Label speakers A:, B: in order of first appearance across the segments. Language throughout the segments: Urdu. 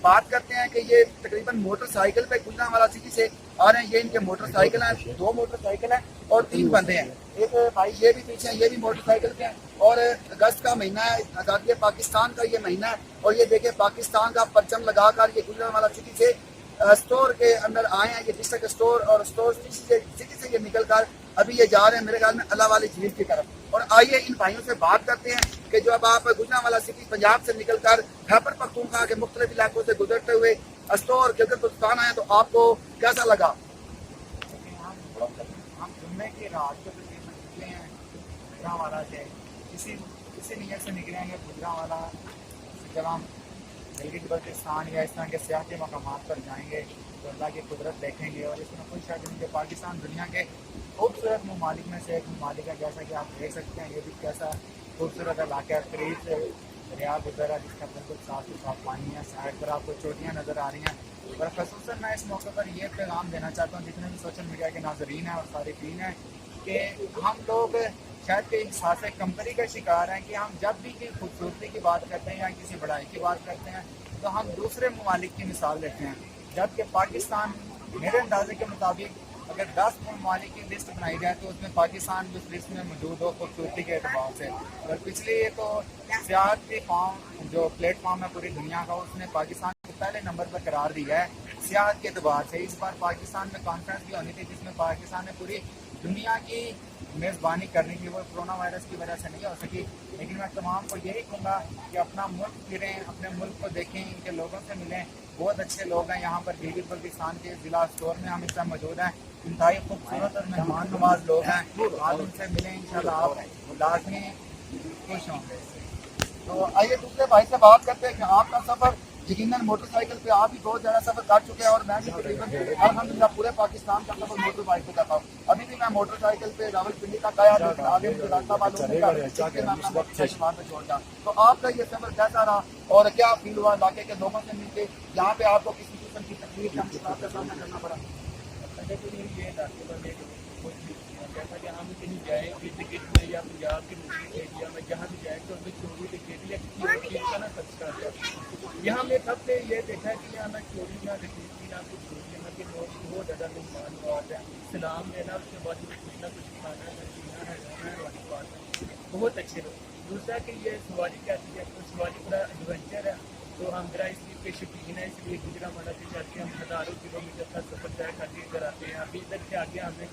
A: بات کرتے ہیں کہ یہ تقریباً موٹر سائیکل پہ گجرانوالہ سٹی سے آ رہے ہیں. یہ ان کے موٹر سائیکل ہیں, 2 موٹر سائیکل ہیں اور 3 بندے ہیں. ایک بھائی یہ بھی پیچھے ہیں, یہ بھی موٹر سائیکل پہ ہیں. اور اگست کا مہینہ ہے, آزادی پاکستان کا یہ مہینہ ہے, اور یہ دیکھیں پاکستان کا پرچم لگا کر یہ گجرانوالہ سٹی سے اسٹور کے اندر آئے ہیں. یہ ڈسٹرکٹ اسٹور اور اسٹور سٹی سے یہ نکل کر ابھی یہ جا رہے ہیں میرے خیال میں اللہ والی جھیل کی طرف. اور آئیے ان بھائیوں سے بات کرتے ہیں کہ جو اب آپ گجرانوالہ سٹی پنجاب سے نکل کر خیبر پختونخوا کے مختلف علاقوں سے گزرتے ہوئے اسٹور گلگت بلتستان آئے تو آپ کو کیسا لگا؟
B: ہم جمعے کی رات کو نکلے ہیں گجرانوالہ سے, اسی نیت سے نکلیں گے گجرانوالہ. جب ہم گلگت بلتستان یا اس طرح کے سیاحتی مقامات پر جائیں گے تو اللہ کی قدرت دیکھیں گے. اور اس میں کوئی شک نہیں کہ پاکستان دنیا کے خوبصورت ممالک میں سے ایک ممالک ہے. جیسا کہ آپ دیکھ سکتے ہیں یہ بھی کیسا خوبصورت علاقہ ہے, قریب سے دریا گزرا جس کا بالکل صاف پانی ہے. سائڈ پر آپ کو چوٹیاں نظر آ رہی ہیں. اور خصوصاً میں اس موقع پر یہ پیغام دینا چاہتا ہوں جتنے بھی سوشل میڈیا کے ناظرین ہیں اور صارفین ہیں کہ ہم لوگ شاید کہ احساس کمتری کا شکار ہیں کہ ہم جب بھی کوئی خوبصورتی کی بات کرتے ہیں یا کسی بڑائی کی بات کرتے ہیں تو ہم دوسرے ممالک کی مثال دیتے ہیں, جبکہ پاکستان میرے اندازے کے مطابق اگر 10 ممالک کی لسٹ بنائی جائے تو اس میں پاکستان بھی اس لسٹ میں موجود ہو خوبصورتی کے اعتبار سے. اور پچھلے یہ تو سیاحتی فارم جو پلیٹ فارم ہے پوری دنیا کا, اس نے پاکستان کو پہلے نمبر پر قرار دیا ہے سیاحت کے اعتبار سے. اس بار پاکستان میں کانفرنس بھی ہونی تھی جس میں پاکستان نے پوری دنیا کی میزبانی کرنی تھی, وہ کورونا وائرس کی وجہ سے نہیں ہو سکی. لیکن میں تمام کو یہی کہوں گا کہ اپنا ملک پھریں, اپنے ملک کو دیکھیں, ان کے لوگوں سے ملیں. بہت اچھے لوگ ہیں یہاں پر گلگت بلتستان کے ضلع اسٹور میں ہم اس طرح موجود ہیں. انتہائی خوبصورت اور مہمان نواز لوگ ہیں, آپ ان سے ملیں, انشاءاللہ آپ لازمی خوش ہوں گے.
A: تو آئیے دوسرے بھائی سے بات کرتے ہیں کہ آپ کا سفر یقیناً موٹر سائیکل پہ آپ بھی بہت زیادہ سفر کر چکے ہیں اور میں بھی تقریباً الحمدللہ پورے پاکستان کا سفر موٹر بائک پہ کرتا ہوں. ابھی بھی میں موٹر سائیکل پہ راولپنڈی تک آیا, لیکن آگے مجھے راستہ معلوم نہیں تھا کہ میں اپنا موٹر سائیکل وہاں پہ چھوڑ جاؤں. تو آپ کا یہ سفر کیسا رہا اور کیا فیل ہوا علاقے کے لوگوں سے مل کے, یہاں پہ آپ کو کسی قسم کی تکلیف یا مشکلات کا سامنا کرنا پڑا؟
C: جیسا کہ ہم کہیں جائیں کہ ٹکٹ میں یا پنجاب کے مسلم ایریا میں جہاں بھی جائیں تو ہمیں چوری ڈکیتی یا کسی چیز کا نہ خدشہ ہے. یہاں میں سب نے یہ دیکھا کہ یہاں نہ چوری نہ ڈکیتی نہ کچھ چوری, یہاں کے لوگ بہت زیادہ مہمان نواز ہیں. سلام لینا اس کے بعد کچھ نہ کچھ کھانا ہے, پینا ہے, رہنا والی بات ہے, بہت اچھے لوگ. دوسرا کہ یہ سواری کہتی ہے تو سواری بڑا ایڈونچر ہے, تو ہم ذرا اس چیز کے شوقین ہیں, اس لیے گجرانوالہ سے چل کے ہم ہزاروں کلو میٹر کا سفر طے کر کے کر آتے ہیں. ابھی ادھر سے آگے ہمیں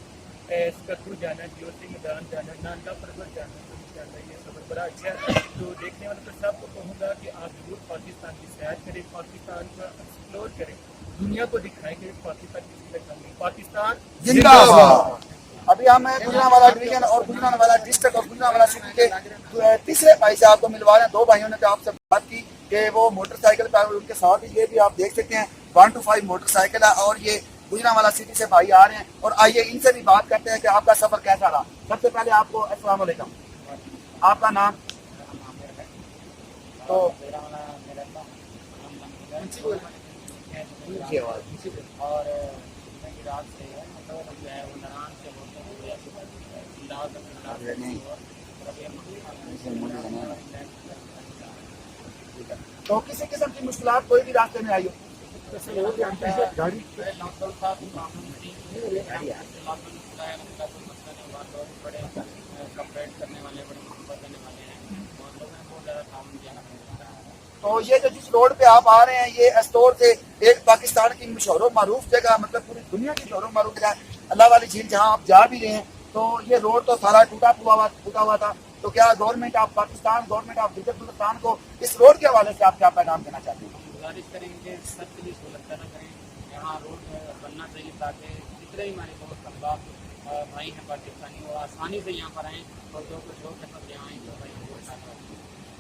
C: اسکتو جانا ہے, جیوتی میدان جانا ہے, نانگا پروت جانا ہے. تو انشاءاللہ یہ سفر بڑا اچھا ہے. تو دیکھنے والے تو سب کو کہوں گا کہ آپ ضرور پاکستان کی سیر کریں, پاکستان کو ایکسپلور کریں, دنیا کو دکھائیں کہ پاکستان کسی کا کم نہیں, پاکستان
A: زندہ باد. ابھی ہم گجرانوالہ ڈویژن اور گجرانوالہ ڈسٹرکٹ اور گجرانوالہ سٹی کے تیسرے بھائی سے آپ کو ملوا رہے ہیں. 2 بھائیوں نے تو آپ سے بات کی کہ وہ موٹر سائیکل پہ, ان کے ساتھ یہ بھی آپ دیکھ سکتے ہیں 1 to 5 موٹر سائیکل ہے اور یہ گجرانوالہ سٹی سے بھائی آ رہے ہیں. اور آئیے ان سے بھی بات کرتے ہیں کہ آپ کا سفر کیسا رہا. سب سے پہلے آپ کو السلام علیکم, آپ کا نام؟ تو
B: اور رات سے مطلب جو ہے وہ نران سے ہوتے
A: تو کسی قسم کی مشکلات کوئی بھی راستے میں آئی ہو؟ تو یہ جو جس روڈ پہ آپ آ رہے ہیں یہ اسٹور سے ایک پاکستان کی مشہور و معروف جگہ, مطلب پوری دنیا کی مشہور و معروف جگہ اللہ والی جھیل, جہاں آپ جا بھی رہے ہیں. تو یہ روڈ تو سارا ٹوٹا ہوا تھا, تو کیا government of Pakistan, government of Gilgit Baltistan کو اس روڈ کے حوالے سے آپ کیا پیغام دینا چاہتے ہیں؟
B: گزارش کریں گے سب کے لیے سہولت پیدا کریں, یہاں روڈ بننا چاہیے تاکہ جتنے ہی ہمارے دوست احباب بھائی ہیں پاکستانی وہ آسانی سے یہاں پر آئیں, اور جو کچھ ہو سکتا یہاں آئیں تو بھائی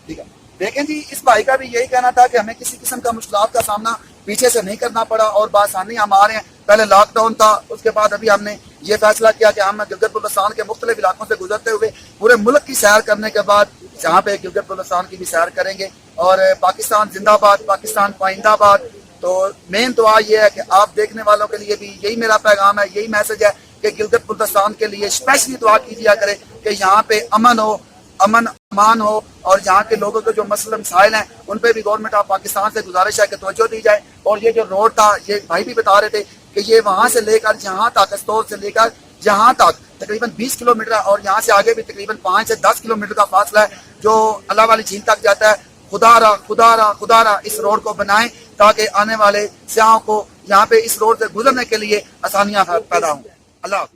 A: ٹھیک ہے. دیکھیں جی, اس بھائی کا بھی یہی کہنا تھا کہ ہمیں کسی قسم کا مشکلات کا سامنا پیچھے سے نہیں کرنا پڑا اور بآسانی ہم آ رہے ہیں. پہلے لاک ڈاؤن تھا, اس کے بعد ابھی ہم نے یہ فیصلہ کیا کہ ہم گلگت بلتستان کے مختلف علاقوں سے گزرتے ہوئے پورے ملک کی سیر کرنے کے بعد جہاں پہ گلگت بلتستان کی بھی سیر کریں گے. اور پاکستان زندہ باد, پاکستان پائندہ باد. تو مین دعا یہ ہے کہ آپ دیکھنے والوں کے لیے بھی یہی میرا پیغام ہے, یہی میسج ہے کہ گلگت بلتستان کے لیے اسپیشلی دعا کیجیے کرے کہ یہاں پہ امن ہو, امن مان ہو اور یہاں کے لوگوں کے جو مسئلے مسائل ہیں ان پہ بھی گورنمنٹ آف پاکستان سے گزارش ہے کہ توجہ دی جائے. اور یہ جو روڈ تھا یہ بھائی بھی بتا رہے تھے کہ یہ وہاں سے لے کر یہاں تک استور سے لے کر یہاں تک تقریباً 20 کلومیٹر ہے اور یہاں سے آگے بھی تقریباً 5 سے 10 کلومیٹر کا فاصلہ ہے جو اللہ والی جھیل تک جاتا ہے. خدا را اس روڈ کو بنائیں تاکہ آنے والے سیاحوں کو یہاں پہ اس روڈ سے گزرنے کے لیے آسانیاں پیدا ہوں. اللہ حافظ.